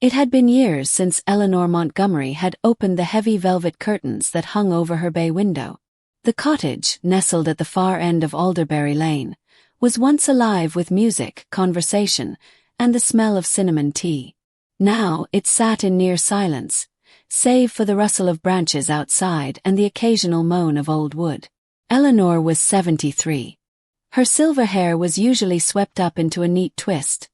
It had been years since Eleanor Montgomery had opened the heavy velvet curtains that hung over her bay window. The cottage, nestled at the far end of Alderberry Lane, was once alive with music, conversation, and the smell of cinnamon tea. Now it sat in near silence, save for the rustle of branches outside and the occasional moan of old wood. Eleanor was 73. Her silver hair was usually swept up into a neat twist,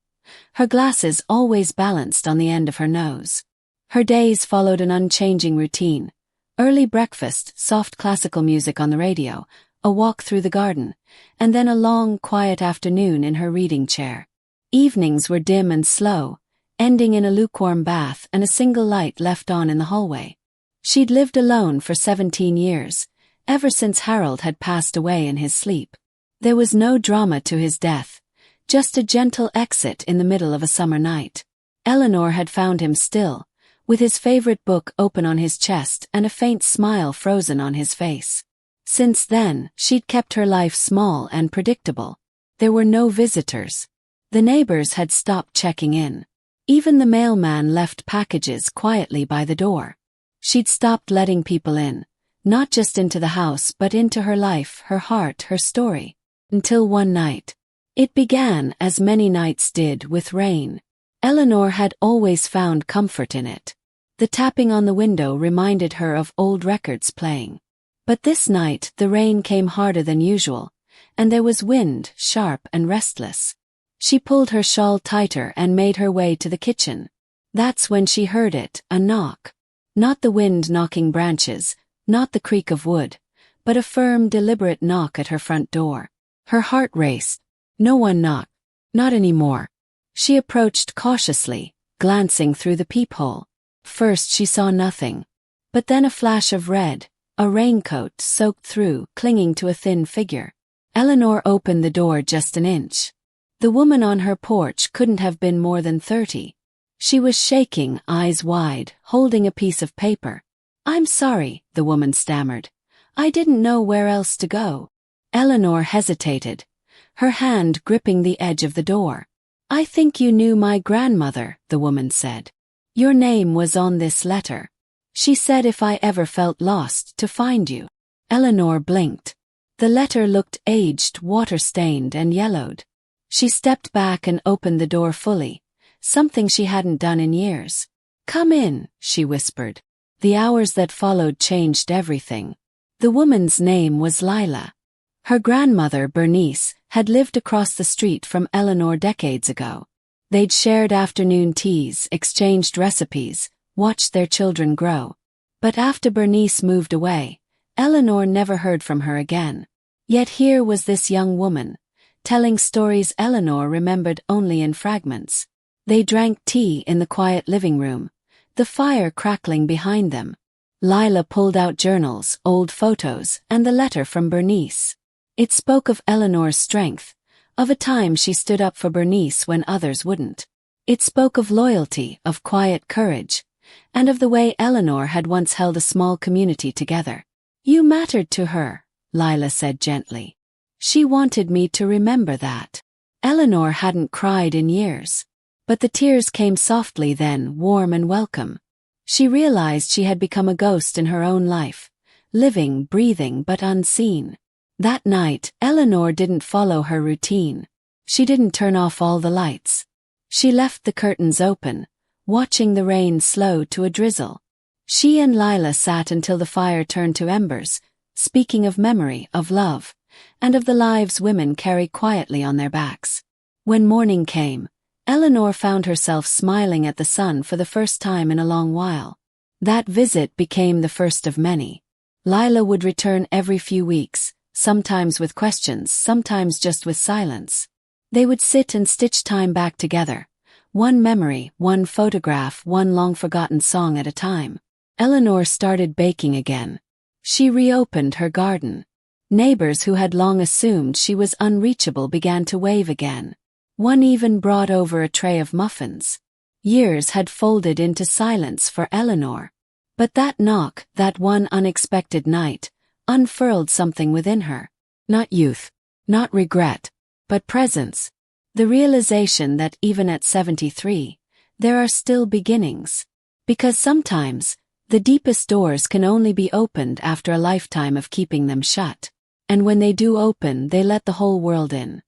her glasses always balanced on the end of her nose. Her days followed an unchanging routine: early breakfast, soft classical music on the radio, a walk through the garden, and then a long, quiet afternoon in her reading chair. Evenings were dim and slow, ending in a lukewarm bath and a single light left on in the hallway. She'd lived alone for 17 years, ever since Harold had passed away in his sleep. There was no drama to his death, just a gentle exit in the middle of a summer night. Eleanor had found him still, with his favorite book open on his chest and a faint smile frozen on his face. Since then, she'd kept her life small and predictable. There were no visitors. The neighbors had stopped checking in. Even the mailman left packages quietly by the door. She'd stopped letting people in, not just into the house but into her life, her heart, her story. Until one night. It began, as many nights did, with rain. Eleanor had always found comfort in it. The tapping on the window reminded her of old records playing. But this night the rain came harder than usual, and there was wind, sharp and restless. She pulled her shawl tighter and made her way to the kitchen. That's when she heard it, a knock. Not the wind knocking branches, not the creak of wood, but a firm, deliberate knock at her front door. Her heart raced. No one knocked. Not anymore. She approached cautiously, glancing through the peephole. First she saw nothing. But then a flash of red, a raincoat soaked through, clinging to a thin figure. Eleanor opened the door just an inch. The woman on her porch couldn't have been more than 30. She was shaking, eyes wide, holding a piece of paper. "I'm sorry," the woman stammered. "I didn't know where else to go." Eleanor hesitated, her hand gripping the edge of the door. "I think you knew my grandmother," the woman said. "Your name was on this letter. She said if I ever felt lost to find you." Eleanor blinked. The letter looked aged, water-stained and yellowed. She stepped back and opened the door fully, something she hadn't done in years. "Come in," she whispered. The hours that followed changed everything. The woman's name was Lila. Her grandmother, Bernice, had lived across the street from Eleanor decades ago. They'd shared afternoon teas, exchanged recipes, watched their children grow. But after Bernice moved away, Eleanor never heard from her again. Yet here was this young woman, telling stories Eleanor remembered only in fragments. They drank tea in the quiet living room, the fire crackling behind them. Lila pulled out journals, old photos, and the letter from Bernice. It spoke of Eleanor's strength, of a time she stood up for Bernice when others wouldn't. It spoke of loyalty, of quiet courage, and of the way Eleanor had once held a small community together. "You mattered to her," Lila said gently. "She wanted me to remember that." Eleanor hadn't cried in years. But the tears came softly then, warm and welcome. She realized she had become a ghost in her own life, living, breathing but unseen. That night, Eleanor didn't follow her routine. She didn't turn off all the lights. She left the curtains open, watching the rain slow to a drizzle. She and Lila sat until the fire turned to embers, speaking of memory, of love, and of the lives women carry quietly on their backs. When morning came, Eleanor found herself smiling at the sun for the first time in a long while. That visit became the first of many. Lila would return every few weeks, sometimes with questions, sometimes just with silence. They would sit and stitch time back together, one memory, one photograph, one long-forgotten song at a time. Eleanor started baking again. She reopened her garden. Neighbors who had long assumed she was unreachable began to wave again. One even brought over a tray of muffins. Years had folded into silence for Eleanor. But that knock, that one unexpected night, unfurled something within her. Not youth, not regret, but presence. The realization that even at 73, there are still beginnings. Because sometimes, the deepest doors can only be opened after a lifetime of keeping them shut. And when they do open, they let the whole world in.